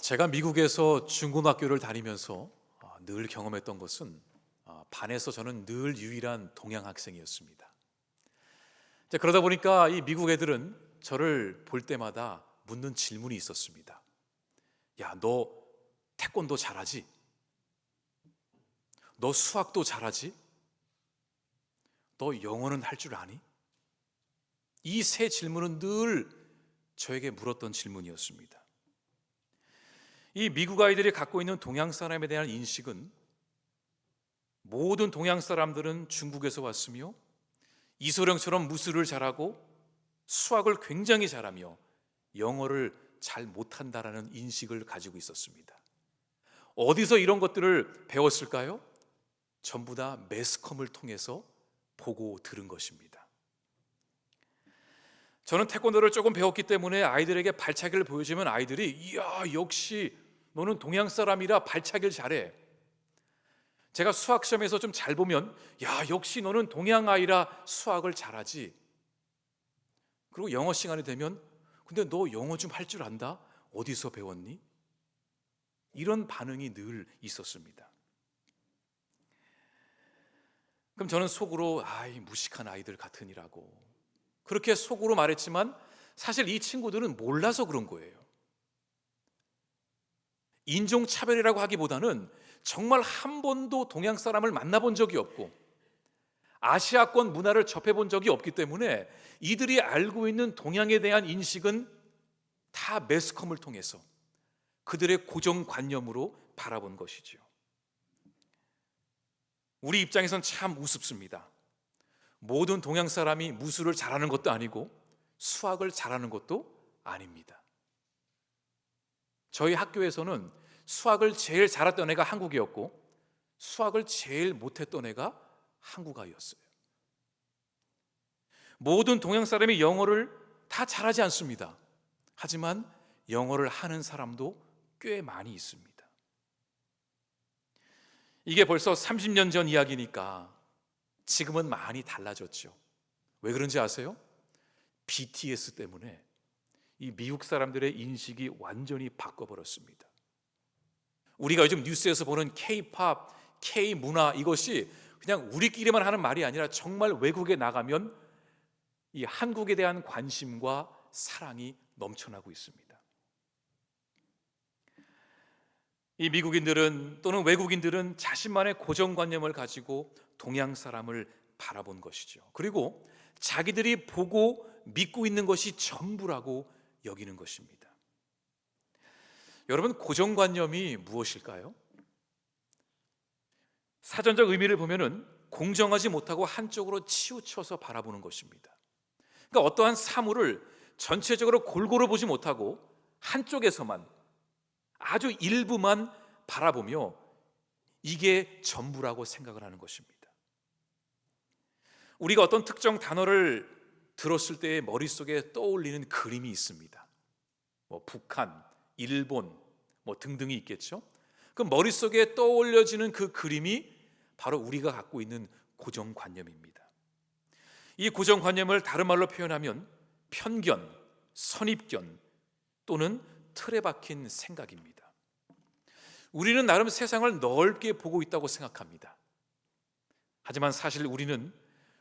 제가 미국에서 중고등학교를 다니면서 늘 경험했던 것은 반에서 저는 늘 유일한 동양 학생이었습니다. 그러다 보니까 이 미국 애들은 저를 볼 때마다 묻는 질문이 있었습니다. 야, 너 태권도 잘하지? 너 수학도 잘하지? 너 영어는 할 줄 아니? 이 세 질문은 늘 저에게 물었던 질문이었습니다. 이 미국 아이들이 갖고 있는 동양 사람에 대한 인식은 모든 동양 사람들은 중국에서 왔으며 이소룡처럼 무술을 잘하고 수학을 굉장히 잘하며 영어를 잘 못한다라는 인식을 가지고 있었습니다. 어디서 이런 것들을 배웠을까요? 전부 다 매스컴을 통해서 보고 들은 것입니다. 저는 태권도를 조금 배웠기 때문에 아이들에게 발차기를 보여주면 아이들이 이야, 역시 너는 동양 사람이라 발차기를 잘해. 제가 수학 시험에서 좀 잘 보면 야, 역시 너는 동양 아이라 수학을 잘하지. 그리고 영어 시간이 되면 근데 너 영어 좀 할 줄 안다? 어디서 배웠니? 이런 반응이 늘 있었습니다. 그럼 저는 속으로 아이 무식한 아이들 같으니라고 그렇게 속으로 말했지만 사실 이 친구들은 몰라서 그런 거예요. 인종차별이라고 하기보다는 정말 한 번도 동양 사람을 만나본 적이 없고 아시아권 문화를 접해본 적이 없기 때문에 이들이 알고 있는 동양에 대한 인식은 다 매스컴을 통해서 그들의 고정관념으로 바라본 것이죠. 우리 입장에선 참 우습습니다. 모든 동양 사람이 무술을 잘하는 것도 아니고 수학을 잘하는 것도 아닙니다. 저희 학교에서는 수학을 제일 잘했던 애가 한국이었고 수학을 제일 못했던 애가 한국아이였어요. 모든 동양 사람이 영어를 다 잘하지 않습니다. 하지만 영어를 하는 사람도 꽤 많이 있습니다. 이게 벌써 30년 전 이야기니까 지금은 많이 달라졌죠. 왜 그런지 아세요? BTS 때문에 이 미국 사람들의 인식이 완전히 바꿔버렸습니다. 우리가 요즘 뉴스에서 보는 K-팝, K-문화 이것이 그냥 우리끼리만 하는 말이 아니라 정말 외국에 나가면 이 한국에 대한 관심과 사랑이 넘쳐나고 있습니다. 이 미국인들은 또는 외국인들은 자신만의 고정관념을 가지고 동양 사람을 바라본 것이죠. 그리고 자기들이 보고 믿고 있는 것이 전부라고 여기는 것입니다. 여러분, 고정관념이 무엇일까요? 사전적 의미를 보면은 공정하지 못하고 한쪽으로 치우쳐서 바라보는 것입니다. 그러니까 어떠한 사물을 전체적으로 골고루 보지 못하고 한쪽에서만 아주 일부만 바라보며 이게 전부라고 생각을 하는 것입니다. 우리가 어떤 특정 단어를 들었을 때 머릿속에 떠올리는 그림이 있습니다. 북한, 일본 등등이 있겠죠. 그 머릿속에 떠올려지는 그 그림이 바로 우리가 갖고 있는 고정관념입니다. 이 고정관념을 다른 말로 표현하면 편견, 선입견 또는 틀에 박힌 생각입니다. 우리는 나름 세상을 넓게 보고 있다고 생각합니다. 하지만 사실 우리는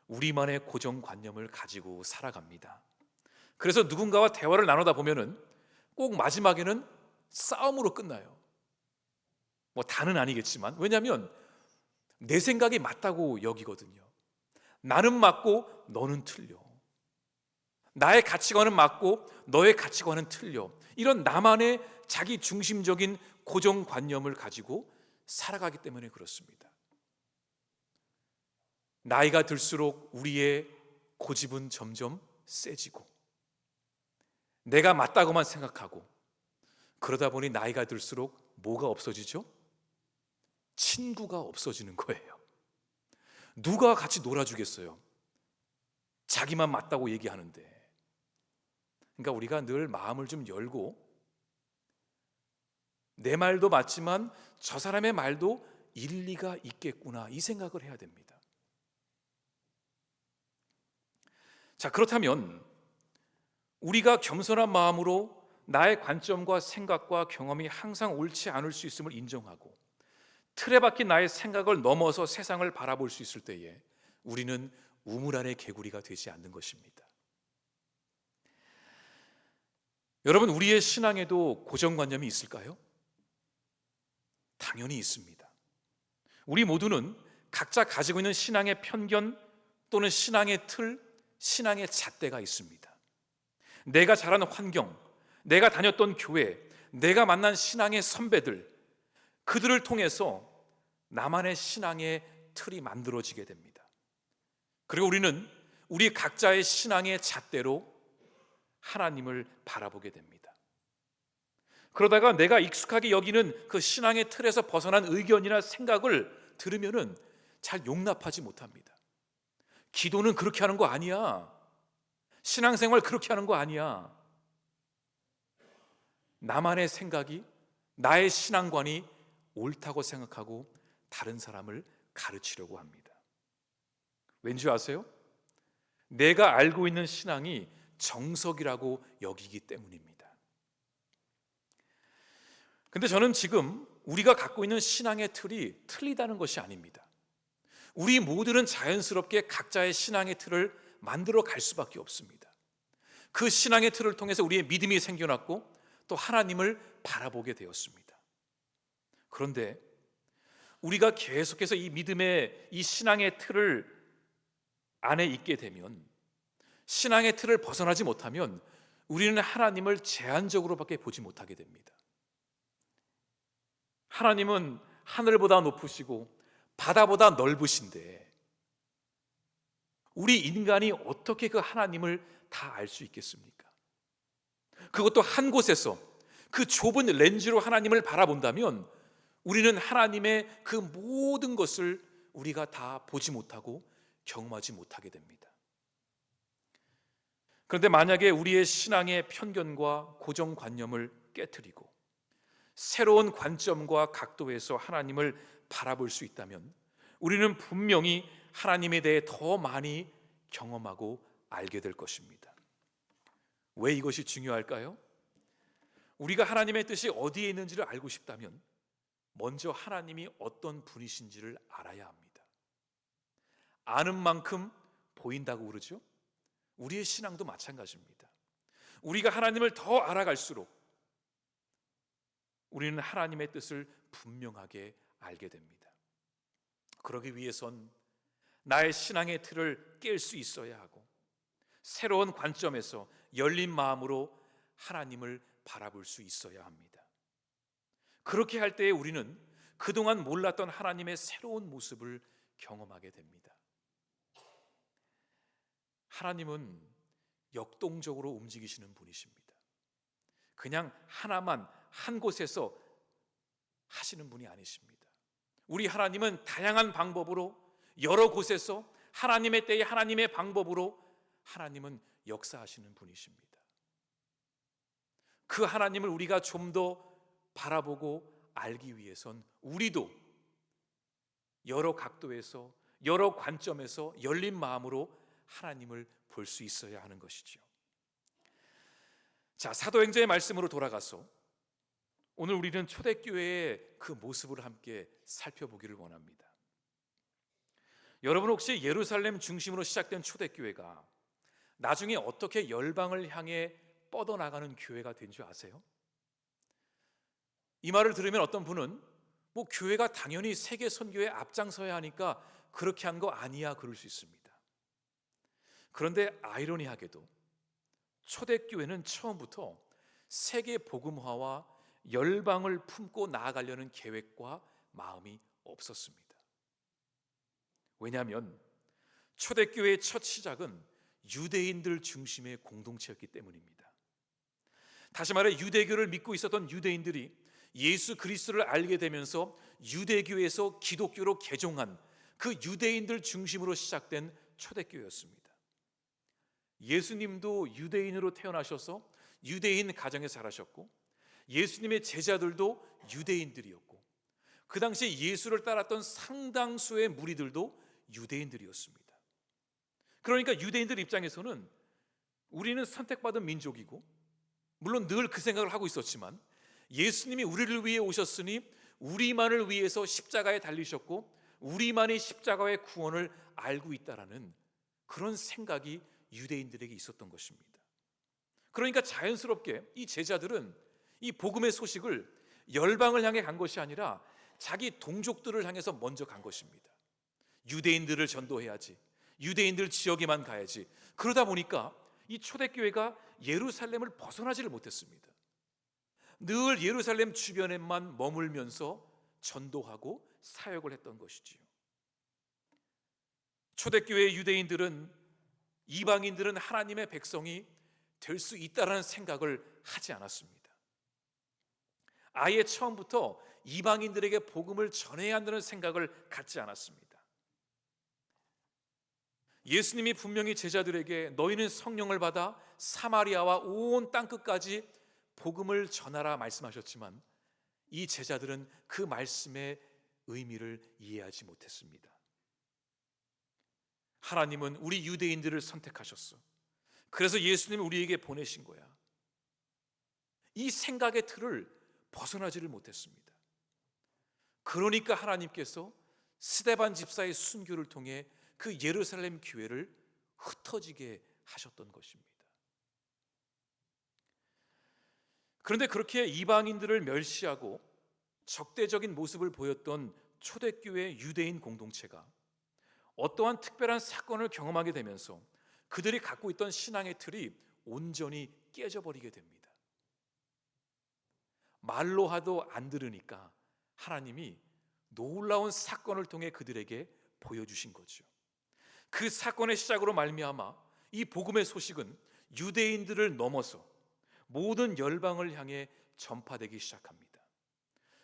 우리만의 고정관념을 가지고 살아갑니다. 그래서 누군가와 대화를 나누다 보면은 꼭 마지막에는 싸움으로 끝나요. 다는 아니겠지만 왜냐하면 내 생각이 맞다고 여기거든요. 나는 맞고 너는 틀려. 나의 가치관은 맞고 너의 가치관은 틀려. 이런 나만의 자기 중심적인 고정관념을 가지고 살아가기 때문에 그렇습니다. 나이가 들수록 우리의 고집은 점점 세지고 내가 맞다고만 생각하고 그러다 보니 나이가 들수록 뭐가 없어지죠? 친구가 없어지는 거예요. 누가 같이 놀아주겠어요? 자기만 맞다고 얘기하는데. 그러니까 우리가 늘 마음을 좀 열고 내 말도 맞지만 저 사람의 말도 일리가 있겠구나 이 생각을 해야 됩니다. 자, 그렇다면 우리가 겸손한 마음으로 나의 관점과 생각과 경험이 항상 옳지 않을 수 있음을 인정하고 틀에 박힌 나의 생각을 넘어서 세상을 바라볼 수 있을 때에 우리는 우물 안의 개구리가 되지 않는 것입니다. 여러분, 우리의 신앙에도 고정관념이 있을까요? 당연히 있습니다. 우리 모두는 각자 가지고 있는 신앙의 편견 또는 신앙의 틀, 신앙의 잣대가 있습니다. 내가 자란 환경, 내가 다녔던 교회, 내가 만난 신앙의 선배들, 그들을 통해서 나만의 신앙의 틀이 만들어지게 됩니다. 그리고 우리는 우리 각자의 신앙의 잣대로 하나님을 바라보게 됩니다. 그러다가 내가 익숙하게 여기는 그 신앙의 틀에서 벗어난 의견이나 생각을 들으면은 잘 용납하지 못합니다. 기도는 그렇게 하는 거 아니야. 신앙생활 그렇게 하는 거 아니야. 나만의 생각이, 나의 신앙관이 옳다고 생각하고 다른 사람을 가르치려고 합니다. 왠지 아세요? 내가 알고 있는 신앙이 정석이라고 여기기 때문입니다. 근데 저는 지금 우리가 갖고 있는 신앙의 틀이 틀리다는 것이 아닙니다. 우리 모두는 자연스럽게 각자의 신앙의 틀을 만들어 갈 수밖에 없습니다. 그 신앙의 틀을 통해서 우리의 믿음이 생겨났고 또 하나님을 바라보게 되었습니다. 그런데 우리가 계속해서 이 믿음의, 이 신앙의 틀을 안에 있게 되면, 신앙의 틀을 벗어나지 못하면 우리는 하나님을 제한적으로밖에 보지 못하게 됩니다. 하나님은 하늘보다 높으시고 바다보다 넓으신데 우리 인간이 어떻게 그 하나님을 다 알 수 있겠습니까? 그것도 한 곳에서 그 좁은 렌즈로 하나님을 바라본다면 우리는 하나님의 그 모든 것을 우리가 다 보지 못하고 경험하지 못하게 됩니다. 그런데 만약에 우리의 신앙의 편견과 고정관념을 깨트리고 새로운 관점과 각도에서 하나님을 바라볼 수 있다면 우리는 분명히 하나님에 대해 더 많이 경험하고 알게 될 것입니다. 왜 이것이 중요할까요? 우리가 하나님의 뜻이 어디에 있는지를 알고 싶다면 먼저 하나님이 어떤 분이신지를 알아야 합니다. 아는 만큼 보인다고 그러죠? 우리의 신앙도 마찬가지입니다. 우리가 하나님을 더 알아갈수록 우리는 하나님의 뜻을 분명하게 알게 됩니다. 그러기 위해선 나의 신앙의 틀을 깰 수 있어야 하고 새로운 관점에서 열린 마음으로 하나님을 바라볼 수 있어야 합니다. 그렇게 할 때에 우리는 그동안 몰랐던 하나님의 새로운 모습을 경험하게 됩니다. 하나님은 역동적으로 움직이시는 분이십니다. 그냥 하나만 한 곳에서 하시는 분이 아니십니다. 우리 하나님은 다양한 방법으로 여러 곳에서 하나님의 때에 하나님의 방법으로 하나님은 역사하시는 분이십니다. 그 하나님을 우리가 좀 더 바라보고 알기 위해선 우리도 여러 각도에서 여러 관점에서 열린 마음으로 하나님을 볼 수 있어야 하는 것이죠. 자, 사도행전의 말씀으로 돌아가서 오늘 우리는 초대교회의 그 모습을 함께 살펴보기를 원합니다. 여러분 혹시 예루살렘 중심으로 시작된 초대교회가 나중에 어떻게 열방을 향해 뻗어나가는 교회가 된 줄 아세요? 이 말을 들으면 어떤 분은 교회가 당연히 세계 선교에 앞장서야 하니까 그렇게 한 거 아니야 그럴 수 있습니다. 그런데 아이러니하게도 초대교회는 처음부터 세계 복음화와 열방을 품고 나아가려는 계획과 마음이 없었습니다. 왜냐하면 초대교회의 첫 시작은 유대인들 중심의 공동체였기 때문입니다. 다시 말해 유대교를 믿고 있었던 유대인들이 예수 그리스도를 알게 되면서 유대교에서 기독교로 개종한 그 유대인들 중심으로 시작된 초대교회였습니다. 예수님도 유대인으로 태어나셔서 유대인 가정에 자라셨고 예수님의 제자들도 유대인들이었고 그 당시에 예수를 따랐던 상당수의 무리들도 유대인들이었습니다. 그러니까 유대인들 입장에서는 우리는 선택받은 민족이고 물론 늘 그 생각을 하고 있었지만 예수님이 우리를 위해 오셨으니 우리만을 위해서 십자가에 달리셨고 우리만이 십자가의 구원을 알고 있다라는 그런 생각이 유대인들에게 있었던 것입니다. 그러니까 자연스럽게 이 제자들은 이 복음의 소식을 열방을 향해 간 것이 아니라 자기 동족들을 향해서 먼저 간 것입니다. 유대인들을 전도해야지, 유대인들 지역에만 가야지. 그러다 보니까 이 초대교회가 예루살렘을 벗어나지를 못했습니다. 늘 예루살렘 주변에만 머물면서 전도하고 사역을 했던 것이지요. 초대교회 유대인들은, 이방인들은 하나님의 백성이 될 수 있다라는 생각을 하지 않았습니다. 아예 처음부터 이방인들에게 복음을 전해야 한다는 생각을 갖지 않았습니다. 예수님이 분명히 제자들에게 너희는 성령을 받아 사마리아와 온 땅끝까지 복음을 전하라 말씀하셨지만 이 제자들은 그 말씀의 의미를 이해하지 못했습니다. 하나님은 우리 유대인들을 선택하셨어. 그래서 예수님이 우리에게 보내신 거야. 이 생각의 틀을 벗어나지를 못했습니다. 그러니까 하나님께서 스데반 집사의 순교를 통해 그 예루살렘 교회를 흩어지게 하셨던 것입니다. 그런데 그렇게 이방인들을 멸시하고 적대적인 모습을 보였던 초대교회 유대인 공동체가 어떠한 특별한 사건을 경험하게 되면서 그들이 갖고 있던 신앙의 틀이 온전히 깨져버리게 됩니다. 말로 하도 안 들으니까 하나님이 놀라운 사건을 통해 그들에게 보여주신 거죠. 그 사건의 시작으로 말미암아 이 복음의 소식은 유대인들을 넘어서 모든 열방을 향해 전파되기 시작합니다.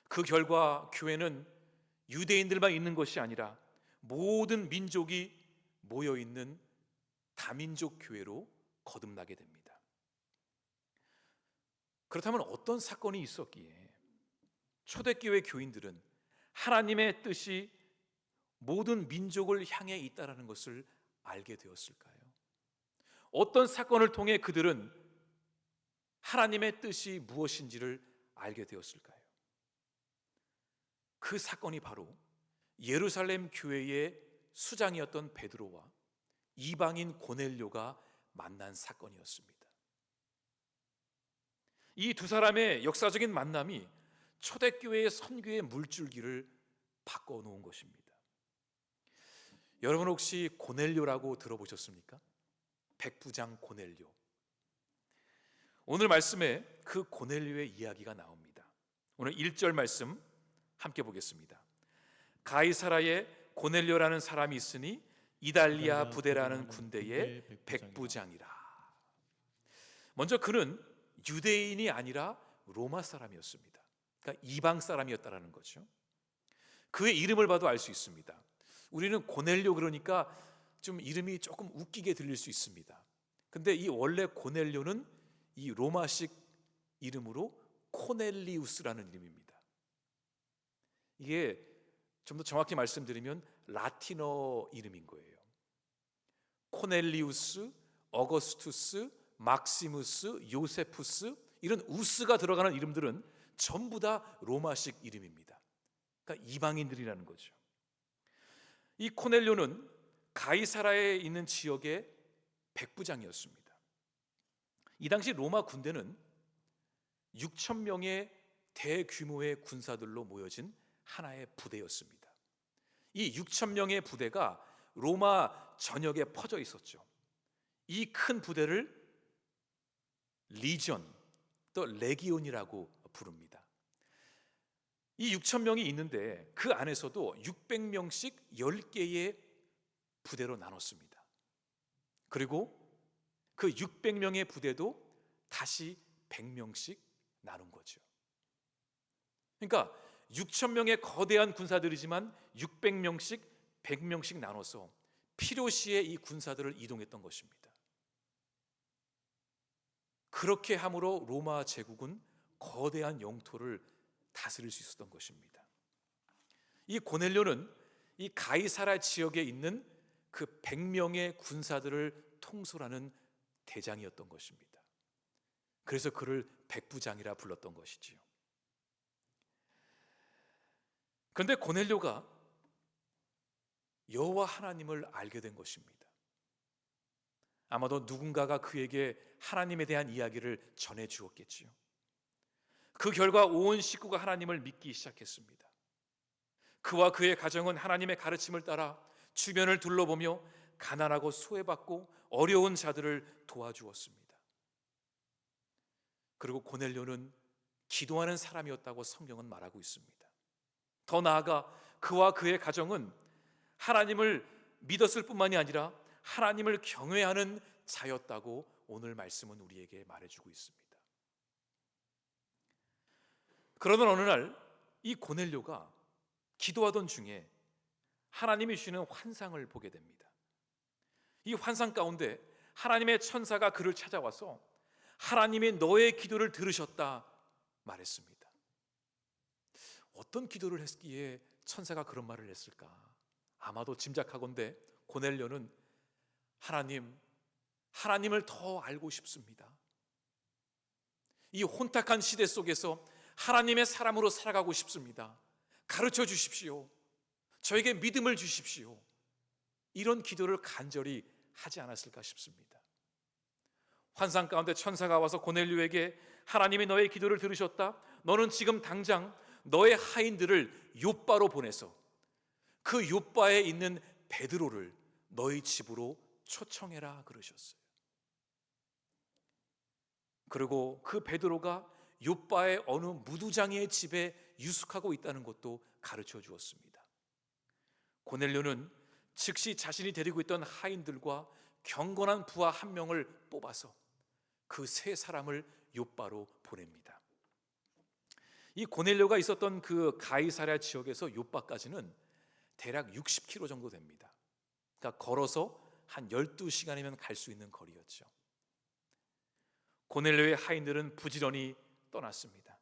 그 결과 교회는 유대인들만 있는 것이 아니라 모든 민족이 모여있는 다민족 교회로 거듭나게 됩니다. 그렇다면 어떤 사건이 있었기에 초대교회 교인들은 하나님의 뜻이 모든 민족을 향해 있다는 것을 알게 되었을까요? 어떤 사건을 통해 그들은 하나님의 뜻이 무엇인지를 알게 되었을까요? 그 사건이 바로 예루살렘 교회의 수장이었던 베드로와 이방인 고넬료가 만난 사건이었습니다. 이 두 사람의 역사적인 만남이 초대교회의 선교의 물줄기를 바꿔놓은 것입니다. 여러분 혹시 고넬료라고 들어보셨습니까? 백부장 고넬료. 오늘 말씀에 그 고넬료의 이야기가 나옵니다. 오늘 1절 말씀 함께 보겠습니다. 가이사라에 고넬료라는 사람이 있으니 이달리아 부대라는 군대의 백부장이라. 먼저 그는 유대인이 아니라 로마 사람이었습니다. 그러니까 이방 사람이었다라는 거죠. 그의 이름을 봐도 알 수 있습니다. 우리는 고넬료 그러니까 좀 이름이 조금 웃기게 들릴 수 있습니다. 근데 이 원래 고넬료는 이 로마식 이름으로 코넬리우스라는 이름입니다. 이게 좀 더 정확히 말씀드리면 라틴어 이름인 거예요. 코넬리우스, 어거스투스, 막시무스, 요세푸스, 이런 우스가 들어가는 이름들은 전부 다 로마식 이름입니다. 그러니까 이방인들이라는 거죠. 이 코넬료는 가이사라에 있는 지역의 백부장이었습니다. 이 당시 로마 군대는 6천 명의 대규모의 군사들로 모여진 하나의 부대였습니다. 이 6천 명의 부대가 로마 전역에 퍼져 있었죠. 이 큰 부대를 리전, 또 레기온이라고 부릅니다. 이 6천 명이 있는데 그 안에서도 600명씩 10개의 부대로 나눴습니다. 그리고 그 600명의 부대도 다시 100명씩 나눈 거죠. 그러니까 6천 명의 거대한 군사들이지만 600명씩 100명씩 나눠서 필요시에 이 군사들을 이동했던 것입니다. 그렇게 함으로 로마 제국은 거대한 영토를 다스릴 수 있었던 것입니다. 이 고넬료는 이 가이사라 지역에 있는 그 100명의 군사들을 통솔하는 대장이었던 것입니다. 그래서 그를 백부장이라 불렀던 것이지요. 그런데 고넬료가 여호와 하나님을 알게 된 것입니다. 아마도 누군가가 그에게 하나님에 대한 이야기를 전해 주었겠지요. 그 결과 온 식구가 하나님을 믿기 시작했습니다. 그와 그의 가정은 하나님의 가르침을 따라 주변을 둘러보며 가난하고 소외받고 어려운 자들을 도와주었습니다. 그리고 고넬료는 기도하는 사람이었다고 성경은 말하고 있습니다. 더 나아가 그와 그의 가정은 하나님을 믿었을 뿐만이 아니라 하나님을 경외하는 자였다고 오늘 말씀은 우리에게 말해주고 있습니다. 그러던 어느 날 이 고넬료가 기도하던 중에 하나님이 주시는 환상을 보게 됩니다. 이 환상 가운데 하나님의 천사가 그를 찾아와서 하나님이 너의 기도를 들으셨다 말했습니다. 어떤 기도를 했기에 천사가 그런 말을 했을까? 아마도 짐작하건대 고넬료는 하나님을 더 알고 싶습니다. 이 혼탁한 시대 속에서 하나님의 사람으로 살아가고 싶습니다. 가르쳐 주십시오. 저에게 믿음을 주십시오. 이런 기도를 간절히 하지 않았을까 싶습니다. 환상 가운데 천사가 와서 고넬료에게 하나님이 너의 기도를 들으셨다. 너는 지금 당장 너의 하인들을 욥바로 보내서 그 욥바에 있는 베드로를 너희 집으로 초청해라 그러셨어요. 그리고 그 베드로가 욥바의 어느 무두장이의 집에 유숙하고 있다는 것도 가르쳐 주었습니다. 고넬료는 즉시 자신이 데리고 있던 하인들과 경건한 부하 한 명을 뽑아서 그 세 사람을 욥바로 보냅니다. 이 고넬료가 있었던 그 가이사랴 지역에서 욥바까지는 대략 60km 정도 됩니다. 그러니까 걸어서 한 12시간이면 갈 수 있는 거리였죠. 고넬료의 하인들은 부지런히 떠났습니다.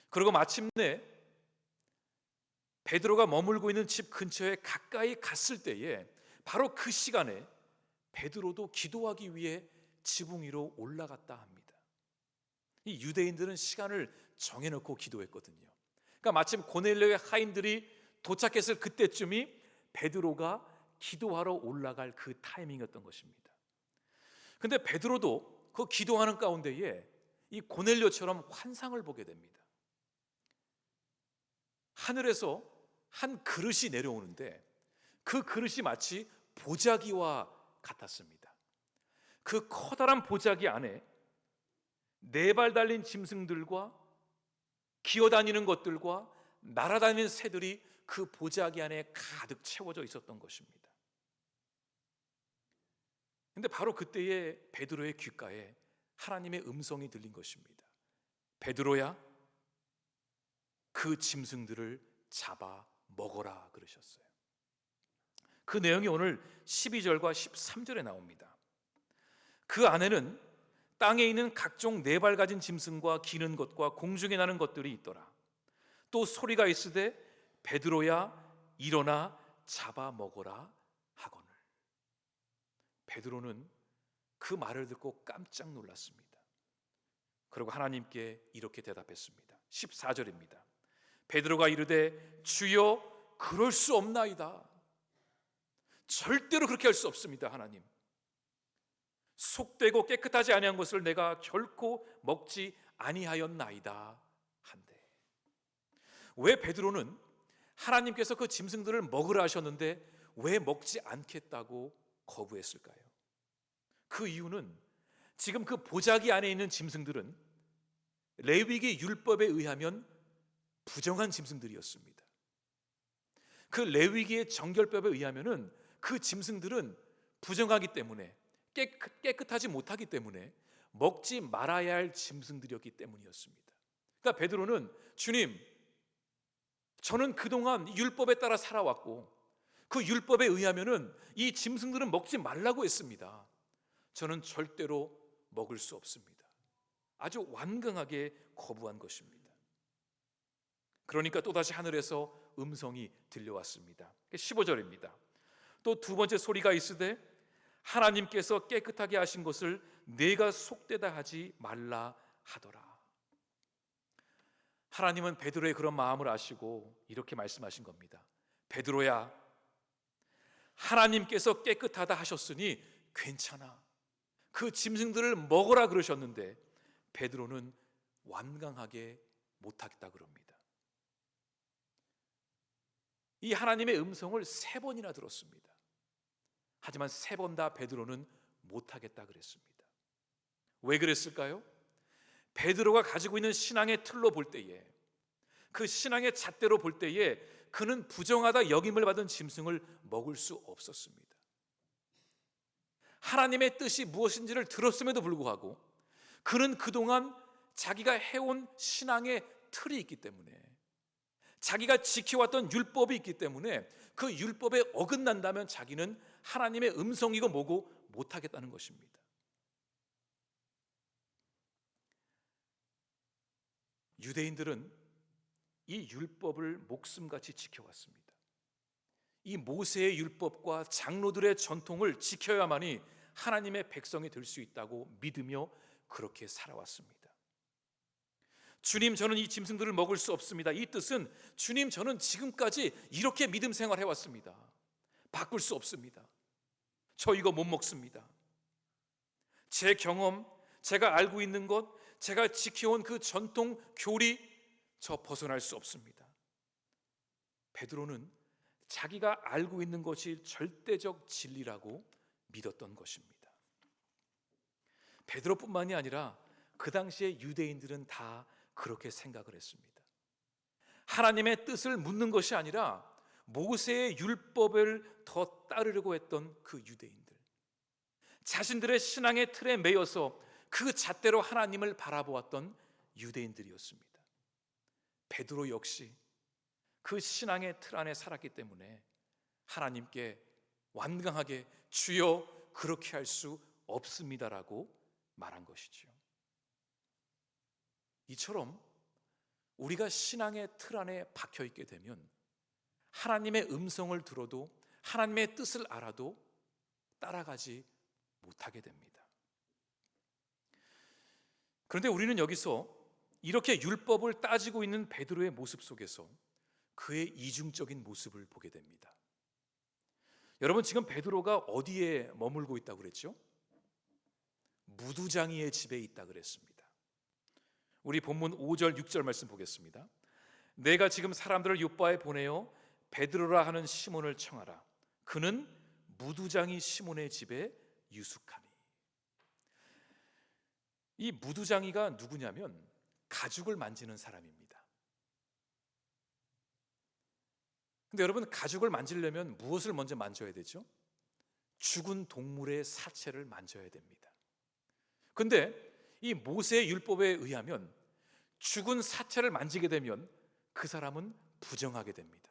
그리고 마침내 베드로가 머물고 있는 집 근처에 가까이 갔을 때에 바로 그 시간에 베드로도 기도하기 위해 지붕 위로 올라갔다 합니다. 이 유대인들은 시간을 정해놓고 기도했거든요. 그러니까 마침 고넬료의 하인들이 도착했을 그때쯤이 베드로가 기도하러 올라갈 그 타이밍이었던 것입니다. 근데 베드로도 그 기도하는 가운데에 이 고넬료처럼 환상을 보게 됩니다. 하늘에서 한 그릇이 내려오는데 그 그릇이 마치 보자기와 같았습니다. 그 커다란 보자기 안에 4발 달린 짐승들과 기어다니는 것들과 날아다니는 새들이 그 보자기 안에 가득 채워져 있었던 것입니다. 근데 바로 그때에 베드로의 귓가에 하나님의 음성이 들린 것입니다. 베드로야, 그 짐승들을 잡아 먹어라 그러셨어요. 그 내용이 오늘 12절과 13절에 나옵니다. 그 안에는 땅에 있는 각종 4발 가진 짐승과 기는 것과 공중에 나는 것들이 있더라. 또 소리가 있으되 베드로야 일어나 잡아 먹어라 하거늘. 베드로는 그 말을 듣고 깜짝 놀랐습니다. 그리고 하나님께 이렇게 대답했습니다. 14절입니다. 베드로가 이르되 주여 그럴 수 없나이다. 절대로 그렇게 할 수 없습니다. 하나님, 속되고 깨끗하지 아니한 것을 내가 결코 먹지 아니하였나이다 한데, 왜 베드로는 하나님께서 그 짐승들을 먹으라 하셨는데 왜 먹지 않겠다고 거부했을까요? 그 이유는 지금 그 보자기 안에 있는 짐승들은 레위기 율법에 의하면 부정한 짐승들이었습니다. 그 레위기의 정결법에 의하면은 그 짐승들은 부정하기 때문에 깨끗하지 못하기 때문에 먹지 말아야 할 짐승들이었기 때문이었습니다. 그러니까 베드로는 주님, 저는 그동안 율법에 따라 살아왔고 그 율법에 의하면은 이 짐승들은 먹지 말라고 했습니다. 저는 절대로 먹을 수 없습니다. 아주 완강하게 거부한 것입니다. 그러니까 또다시 하늘에서 음성이 들려왔습니다. 15절입니다. 또 두 번째 소리가 있으되 하나님께서 깨끗하게 하신 것을 내가 속되다 하지 말라 하더라. 하나님은 베드로의 그런 마음을 아시고 이렇게 말씀하신 겁니다. 베드로야, 하나님께서 깨끗하다 하셨으니 괜찮아. 그 짐승들을 먹으라 그러셨는데 베드로는 완강하게 못하겠다 그럽니다. 이 하나님의 음성을 3번이나 들었습니다. 하지만 3번 다 베드로는 못하겠다 그랬습니다. 왜 그랬을까요? 베드로가 가지고 있는 신앙의 틀로 볼 때에, 그 신앙의 잣대로 볼 때에 그는 부정하다 여김을 받은 짐승을 먹을 수 없었습니다. 하나님의 뜻이 무엇인지를 들었음에도 불구하고 그는 그동안 자기가 해온 신앙의 틀이 있기 때문에, 자기가 지켜왔던 율법이 있기 때문에 그 율법에 어긋난다면 자기는 하나님의 음성이고 뭐고 못하겠다는 것입니다. 유대인들은 이 율법을 목숨같이 지켜왔습니다. 이 모세의 율법과 장로들의 전통을 지켜야만이 하나님의 백성이 될 수 있다고 믿으며 그렇게 살아왔습니다. 주님, 저는 이 짐승들을 먹을 수 없습니다. 이 뜻은 주님, 저는 지금까지 이렇게 믿음 생활해 왔습니다. 바꿀 수 없습니다. 저 이거 못 먹습니다. 제 경험, 제가 알고 있는 것, 제가 지켜온 그 전통 교리, 저 벗어날 수 없습니다. 베드로는 자기가 알고 있는 것이 절대적 진리라고 믿었던 것입니다. 베드로뿐만이 아니라 그 당시에 유대인들은 다 그렇게 생각을 했습니다. 하나님의 뜻을 묻는 것이 아니라 모세의 율법을 더 따르려고 했던 그 유대인들, 자신들의 신앙의 틀에 매여서 그 잣대로 하나님을 바라보았던 유대인들이었습니다. 베드로 역시 그 신앙의 틀 안에 살았기 때문에 하나님께 완강하게 주여 그렇게 할 수 없습니다라고 말한 것이지요. 이처럼 우리가 신앙의 틀 안에 박혀 있게 되면 하나님의 음성을 들어도, 하나님의 뜻을 알아도 따라가지 못하게 됩니다. 그런데 우리는 여기서 이렇게 율법을 따지고 있는 베드로의 모습 속에서 그의 이중적인 모습을 보게 됩니다. 여러분, 지금 베드로가 어디에 머물고 있다고 그랬죠? 무두장이의 집에 있다 그랬습니다. 우리 본문 5절 6절 말씀 보겠습니다. 내가 지금 사람들을 요바에 보내어 베드로라 하는 시몬을 청하라. 그는 무두장이 시몬의 집에 유숙하니. 이 무두장이가 누구냐면 가죽을 만지는 사람입니다. 근데 여러분, 가죽을 만지려면 무엇을 먼저 만져야 되죠? 죽은 동물의 사체를 만져야 됩니다. 근데 이 모세의 율법에 의하면 죽은 사체를 만지게 되면 그 사람은 부정하게 됩니다.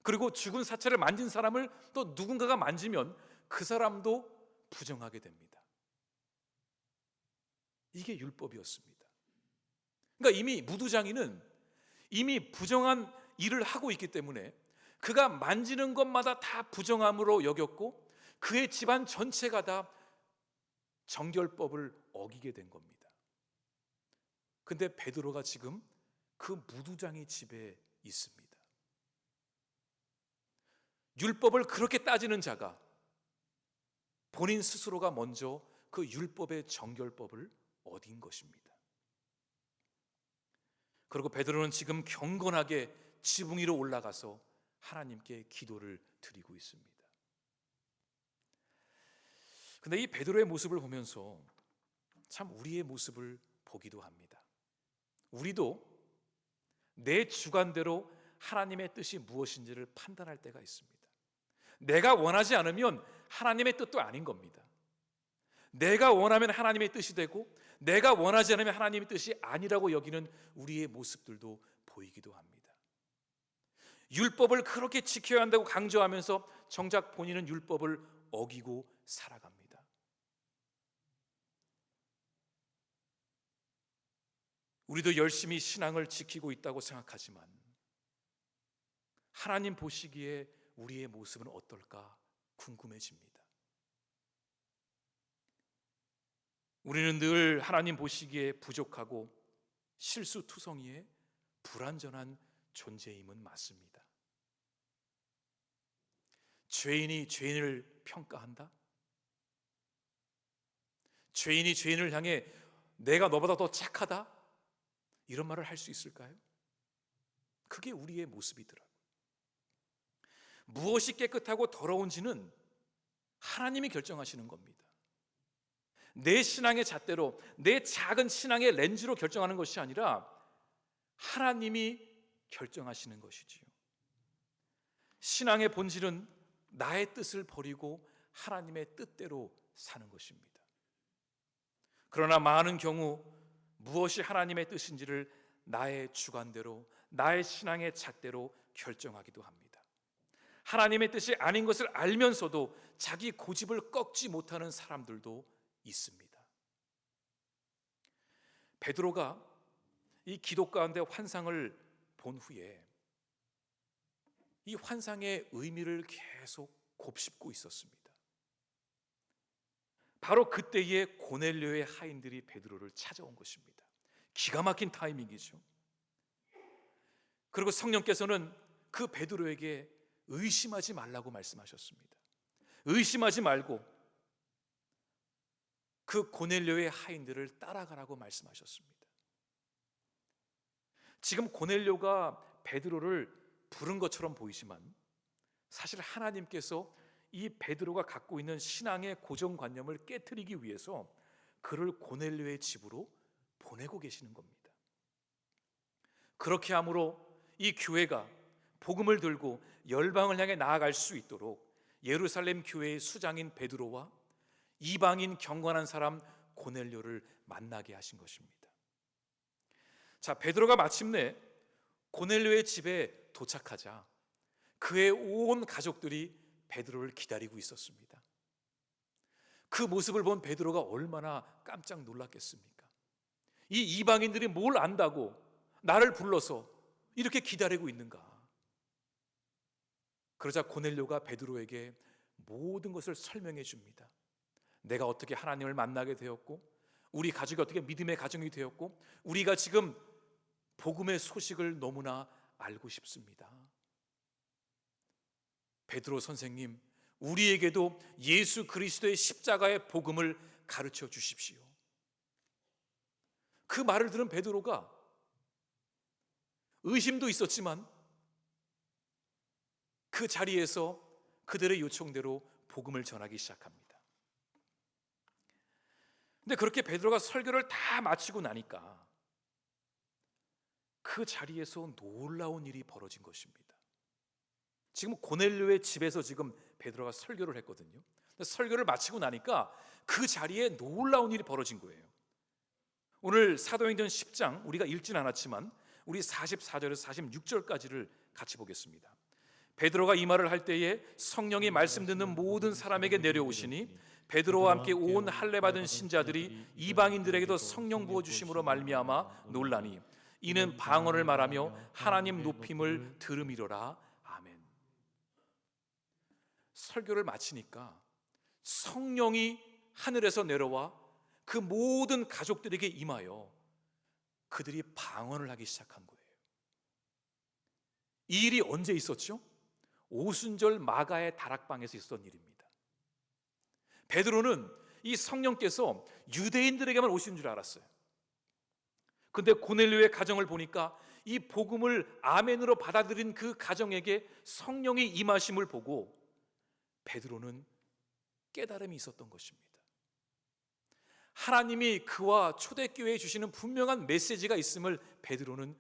그리고 죽은 사체를 만진 사람을 또 누군가가 만지면 그 사람도 부정하게 됩니다. 이게 율법이었습니다. 그러니까 이미 무두장이는 이미 부정한 일을 하고 있기 때문에 그가 만지는 것마다 다 부정함으로 여겼고 그의 집안 전체가 다 정결법을 어기게 된 겁니다. 근데 베드로가 지금 그 무두장이 집에 있습니다. 율법을 그렇게 따지는 자가 본인 스스로가 먼저 그 율법의 정결법을 어긴 것입니다. 그리고 베드로는 지금 경건하게 지붕 위로 올라가서 하나님께 기도를 드리고 있습니다. 근데 이 베드로의 모습을 보면서 참 우리의 모습을 보기도 합니다. 우리도 내 주관대로 하나님의 뜻이 무엇인지를 판단할 때가 있습니다. 내가 원하지 않으면 하나님의 뜻도 아닌 겁니다. 내가 원하면 하나님의 뜻이 되고 내가 원하지 않으면 하나님의 뜻이 아니라고 여기는 우리의 모습들도 보이기도 합니다. 율법을 그렇게 지켜야 한다고 강조하면서 정작 본인은 율법을 어기고 살아갑니다. 우리도 열심히 신앙을 지키고 있다고 생각하지만 하나님 보시기에 우리의 모습은 어떨까 궁금해집니다. 우리는 늘 하나님 보시기에 부족하고 실수투성이의 불완전한 존재임은 맞습니다. 죄인이 죄인을 평가한다? 죄인이 죄인을 향해 내가 너보다 더 착하다? 이런 말을 할 수 있을까요? 그게 우리의 모습이더라고요. 무엇이 깨끗하고 더러운지는 하나님이 결정하시는 겁니다. 내 신앙의 잣대로, 내 작은 신앙의 렌즈로 결정하는 것이 아니라 하나님이 결정하시는 것이지요. 신앙의 본질은 나의 뜻을 버리고 하나님의 뜻대로 사는 것입니다. 그러나 많은 경우 무엇이 하나님의 뜻인지를 나의 주관대로, 나의 신앙의 잣대로 결정하기도 합니다. 하나님의 뜻이 아닌 것을 알면서도 자기 고집을 꺾지 못하는 사람들도 있습니다. 베드로가 이 기도 가운데 환상을 본 후에 이 환상의 의미를 계속 곱씹고 있었습니다. 바로 그때에 고넬료의 하인들이 베드로를 찾아온 것입니다. 기가 막힌 타이밍이죠. 그리고 성령께서는 그 베드로에게 의심하지 말라고 말씀하셨습니다. 의심하지 말고 그 고넬료의 하인들을 따라가라고 말씀하셨습니다. 지금 고넬료가 베드로를 부른 것처럼 보이지만 사실 하나님께서 이 베드로가 갖고 있는 신앙의 고정관념을 깨트리기 위해서 그를 고넬료의 집으로 보내고 계시는 겁니다. 그렇게 함으로 이 교회가 복음을 들고 열방을 향해 나아갈 수 있도록 예루살렘 교회의 수장인 베드로와 이방인 경건한 사람 고넬료를 만나게 하신 것입니다. 자, 베드로가 마침내 고넬료의 집에 도착하자 그의 온 가족들이 베드로를 기다리고 있었습니다. 그 모습을 본 베드로가 얼마나 깜짝 놀랐겠습니까? 이 이방인들이 뭘 안다고 나를 불러서 이렇게 기다리고 있는가? 그러자 고넬료가 베드로에게 모든 것을 설명해 줍니다. 내가 어떻게 하나님을 만나게 되었고, 우리 가족이 어떻게 믿음의 가정이 되었고, 우리가 지금 복음의 소식을 너무나 알고 싶습니다. 베드로 선생님, 우리에게도 예수 그리스도의 십자가의 복음을 가르쳐 주십시오. 그 말을 들은 베드로가 의심도 있었지만 그 자리에서 그들의 요청대로 복음을 전하기 시작합니다. 근데 그렇게 베드로가 설교를 다 마치고 나니까 그 자리에서 놀라운 일이 벌어진 것입니다. 지금 고넬료의 집에서 지금 베드로가 설교를 했거든요. 설교를 마치고 나니까 그 자리에 놀라운 일이 벌어진 거예요. 오늘 사도행전 10장 우리가 읽진 않았지만 우리 44절에서 46절까지를 같이 보겠습니다. 베드로가 이 말을 할 때에 성령이 말씀 듣는 모든 사람에게 내려오시니 베드로와 함께 온 할례 받은 신자들이 이방인들에게도 성령 부어 주심으로 말미암아 놀라니 이는 방언을 말하며 하나님 높임을 들음이로라. 아멘. 설교를 마치니까 성령이 하늘에서 내려와 그 모든 가족들에게 임하여 그들이 방언을 하기 시작한 거예요. 이 일이 언제 있었죠? 오순절 마가의 다락방에서 있었던 일입니다. 베드로는 이 성령께서 유대인들에게만 오신 줄 알았어요. 근데 고넬료의 가정을 보니까 이 복음을 아멘으로 받아들인 그 가정에게 성령이 임하심을 보고 베드로는 깨달음이 있었던 것입니다. 하나님이 그와 초대교회에 주시는 분명한 메시지가 있음을 베드로는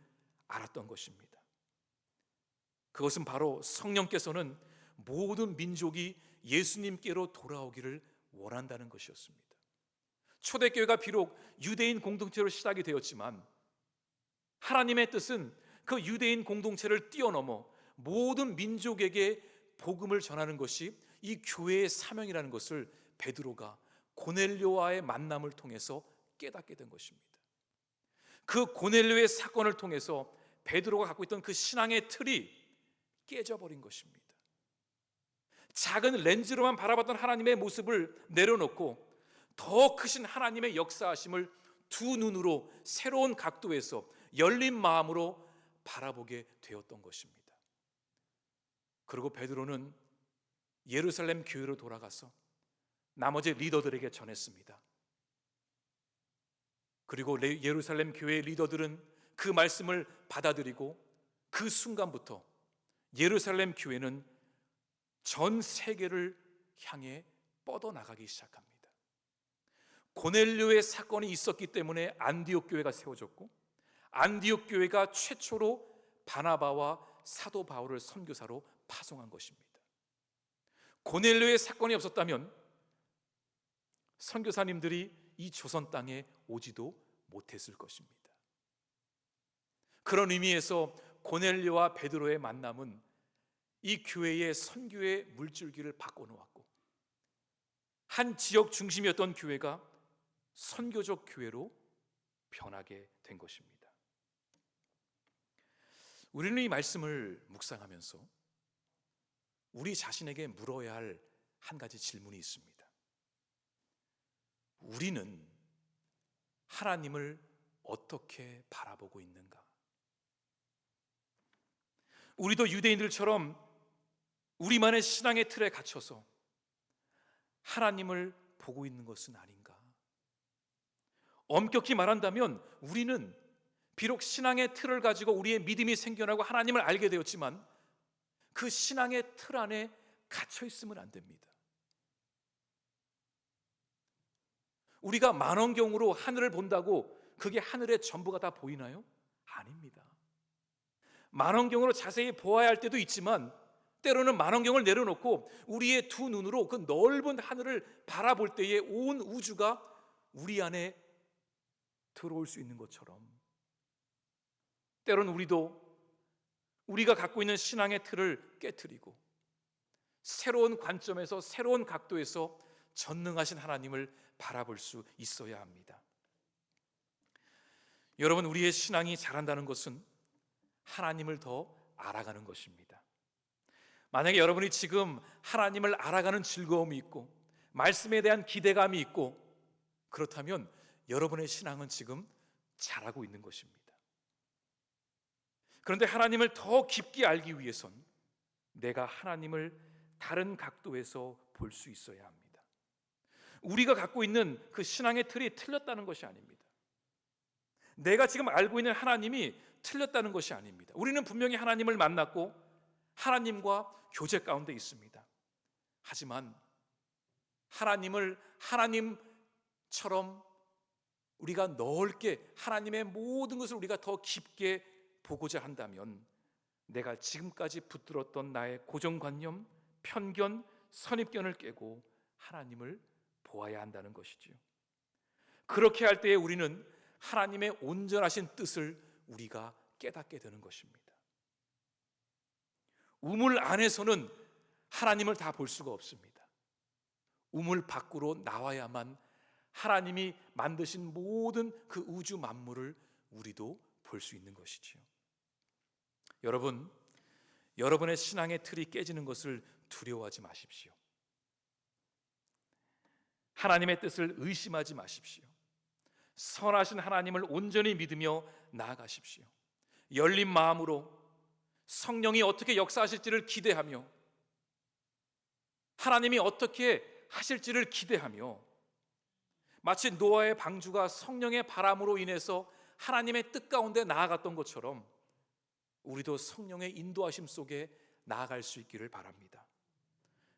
알았던 것입니다. 그것은 바로 성령께서는 모든 민족이 예수님께로 돌아오기를 원한다는 것이었습니다. 초대교회가 비록 유대인 공동체로 시작이 되었지만 하나님의 뜻은 그 유대인 공동체를 뛰어넘어 모든 민족에게 복음을 전하는 것이 이 교회의 사명이라는 것을 베드로가 고넬료와의 만남을 통해서 깨닫게 된 것입니다. 그 고넬료의 사건을 통해서 베드로가 갖고 있던 그 신앙의 틀이 깨져버린 것입니다. 작은 렌즈로만 바라봤던 하나님의 모습을 내려놓고 더 크신 하나님의 역사하심을 두 눈으로 새로운 각도에서 열린 마음으로 바라보게 되었던 것입니다. 그리고 베드로는 예루살렘 교회로 돌아가서 나머지 리더들에게 전했습니다. 그리고 예루살렘 교회의 리더들은 그 말씀을 받아들이고 그 순간부터 예루살렘 교회는 전 세계를 향해 뻗어나가기 시작합니다. 고넬료의 사건이 있었기 때문에 안디옥 교회가 세워졌고, 안디옥 교회가 최초로 바나바와 사도 바울을 선교사로 파송한 것입니다. 고넬료의 사건이 없었다면 선교사님들이 이 조선 땅에 오지도 못했을 것입니다. 그런 의미에서 고넬료와 베드로의 만남은 이 교회의 선교의 물줄기를 바꿔놓았고, 한 지역 중심이었던 교회가 선교적 교회로 변하게 된 것입니다. 우리는 이 말씀을 묵상하면서 우리 자신에게 물어야 할 한 가지 질문이 있습니다. 우리는 하나님을 어떻게 바라보고 있는가? 우리도 유대인들처럼 우리만의 신앙의 틀에 갇혀서 하나님을 보고 있는 것은 아닌가? 엄격히 말한다면 우리는 비록 신앙의 틀을 가지고 우리의 믿음이 생겨나고 하나님을 알게 되었지만 그 신앙의 틀 안에 갇혀 있으면 안 됩니다. 우리가 만원경으로 하늘을 본다고 그게 하늘의 전부가 다 보이나요? 아닙니다. 만원경으로 자세히 보아야 할 때도 있지만 때로는 만원경을 내려놓고 우리의 두 눈으로 그 넓은 하늘을 바라볼 때에 온 우주가 우리 안에 들어올 수 있는 것처럼, 때로는 우리가 갖고 있는 신앙의 틀을 깨트리고 새로운 관점에서 새로운 각도에서 전능하신 하나님을 바라볼 수 있어야 합니다. 여러분, 우리의 신앙이 자란다는 것은 하나님을 더 알아가는 것입니다. 만약에 여러분이 지금 하나님을 알아가는 즐거움이 있고 말씀에 대한 기대감이 있고 그렇다면 여러분의 신앙은 지금 자라고 있는 것입니다. 그런데 하나님을 더 깊게 알기 위해선 내가 하나님을 다른 각도에서 볼 수 있어야 합니다. 우리가 갖고 있는 그 신앙의 틀이 틀렸다는 것이 아닙니다. 내가 지금 알고 있는 하나님이 틀렸다는 것이 아닙니다. 우리는 분명히 하나님을 만났고 하나님과 교제 가운데 있습니다. 하지만 하나님을 하나님처럼 우리가 넓게 하나님의 모든 것을 우리가 더 깊게 보고자 한다면 내가 지금까지 붙들었던 나의 고정관념, 편견, 선입견을 깨고 하나님을 보아야 한다는 것이지요. 그렇게 할 때에 우리는 하나님의 온전하신 뜻을 우리가 깨닫게 되는 것입니다. 우물 안에서는 하나님을 다 볼 수가 없습니다. 우물 밖으로 나와야만 하나님이 만드신 모든 그 우주 만물을 우리도 볼 수 있는 것이지요. 여러분, 여러분의 신앙의 틀이 깨지는 것을 두려워하지 마십시오. 하나님의 뜻을 의심하지 마십시오. 선하신 하나님을 온전히 믿으며 나아가십시오. 열린 마음으로 성령이 어떻게 역사하실지를 기대하며 하나님이 어떻게 하실지를 기대하며 마치 노아의 방주가 성령의 바람으로 인해서 하나님의 뜻 가운데 나아갔던 것처럼 우리도 성령의 인도하심 속에 나아갈 수 있기를 바랍니다.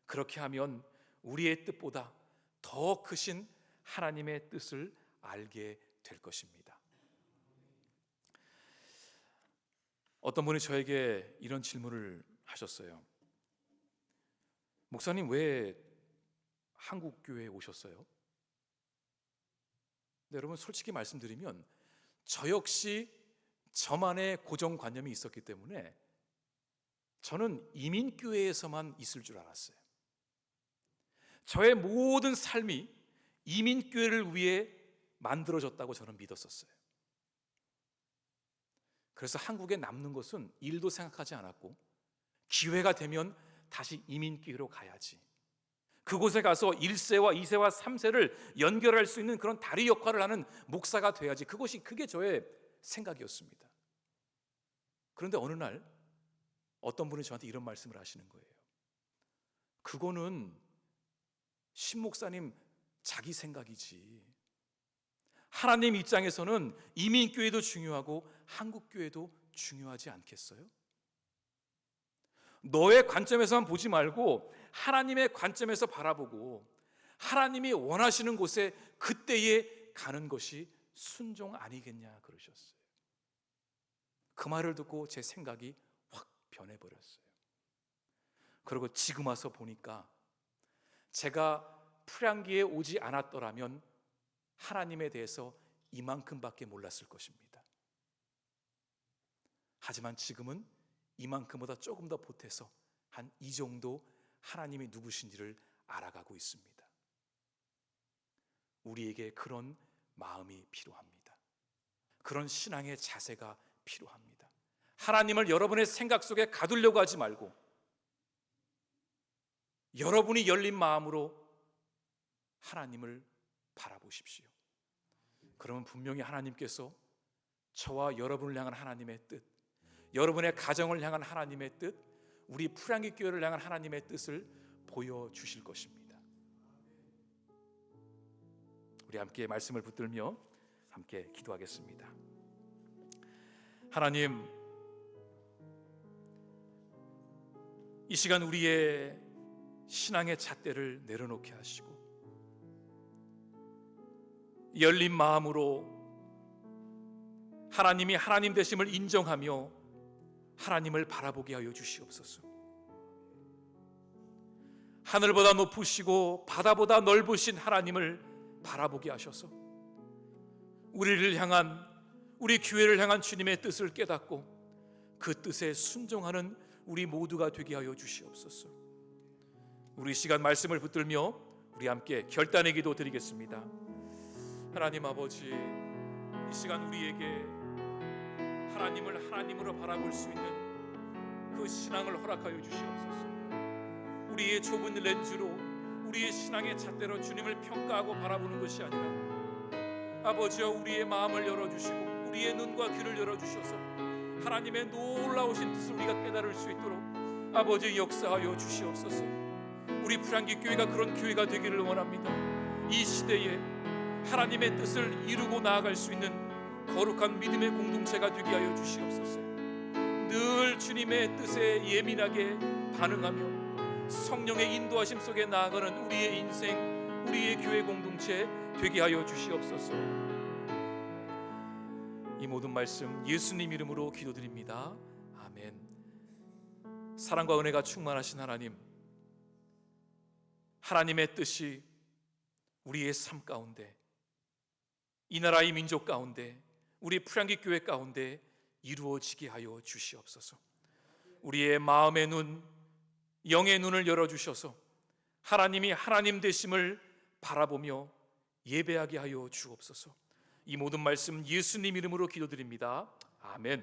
그렇게 하면 우리의 뜻보다 더 크신 하나님의 뜻을 알게 될 것입니다. 어떤 분이 저에게 이런 질문을 하셨어요. 목사님, 왜 한국 교회에 오셨어요? 네, 여러분, 솔직히 말씀드리면 저 역시 저만의 고정관념이 있었기 때문에 저는 이민교회에서만 있을 줄 알았어요. 저의 모든 삶이 이민교회를 위해 만들어졌다고 저는 믿었었어요. 그래서 한국에 남는 것은 일도 생각하지 않았고 기회가 되면 다시 이민교회로 가야지, 그곳에 가서 1세와 2세와 3세를 연결할 수 있는 그런 다리 역할을 하는 목사가 돼야지. 그게 저의 생각이었습니다. 그런데 어느 날 어떤 분이 저한테 이런 말씀을 하시는 거예요. 그거는 신 목사님 자기 생각이지. 하나님 입장에서는 이민교회도 중요하고 한국교회도 중요하지 않겠어요? 너의 관점에서만 보지 말고 하나님의 관점에서 바라보고 하나님이 원하시는 곳에 그때에 가는 것이 순종 아니겠냐 그러셨어요. 그 말을 듣고 제 생각이 확 변해버렸어요. 그리고 지금 와서 보니까 제가 풀향기에 오지 않았더라면 하나님에 대해서 이만큼밖에 몰랐을 것입니다. 하지만 지금은 이만큼보다 조금 더 보태서 한 이 정도 하나님이 누구신지를 알아가고 있습니다. 우리에게 그런 마음이 필요합니다. 그런 신앙의 자세가 필요합니다. 하나님을 여러분의 생각 속에 가두려고 하지 말고 여러분이 열린 마음으로 하나님을 바라보십시오. 그러면 분명히 하나님께서 저와 여러분을 향한 하나님의 뜻, 여러분의 가정을 향한 하나님의 뜻, 우리 풀향기 교회를 향한 하나님의 뜻을 보여주실 것입니다. 우리 함께 말씀을 붙들며 함께 기도하겠습니다. 하나님, 이 시간 우리의 신앙의 잣대를 내려놓게 하시고 열린 마음으로 하나님이 하나님 되심을 인정하며 하나님을 바라보게 하여 주시옵소서. 하늘보다 높으시고 바다보다 넓으신 하나님을 바라보게 하셔서 우리를 향한, 우리 교회를 향한 주님의 뜻을 깨닫고 그 뜻에 순종하는 우리 모두가 되게 하여 주시옵소서. 우리 시간 말씀을 붙들며 우리 함께 결단의 기도 드리겠습니다. 하나님 아버지, 이 시간 우리에게 하나님을 하나님으로 바라볼 수 있는 그 신앙을 허락하여 주시옵소서. 우리의 좁은 렌즈로 우리의 신앙의 잣대로 주님을 평가하고 바라보는 것이 아니라 아버지여, 우리의 마음을 열어주시고 우리의 눈과 귀를 열어주셔서 하나님의 놀라우신 뜻을 우리가 깨달을 수 있도록 아버지 역사하여 주시옵소서. 우리 풀향기 교회가 그런 교회가 되기를 원합니다. 이 시대에 하나님의 뜻을 이루고 나아갈 수 있는 거룩한 믿음의 공동체가 되게 하여 주시옵소서. 늘 주님의 뜻에 예민하게 반응하며 성령의 인도하심 속에 나아가는 우리의 인생, 우리의 교회 공동체 되게 하여 주시옵소서. 이 모든 말씀 예수님 이름으로 기도드립니다. 아멘. 사랑과 은혜가 충만하신 하나님, 하나님의 뜻이 우리의 삶 가운데, 이 나라의 민족 가운데, 우리 풀향기 교회 가운데 이루어지게 하여 주시옵소서. 우리의 마음의 눈, 영의 눈을 열어주셔서 하나님이 하나님 되심을 바라보며 예배하게 하여 주옵소서. 이 모든 말씀 예수님 이름으로 기도드립니다. 아멘.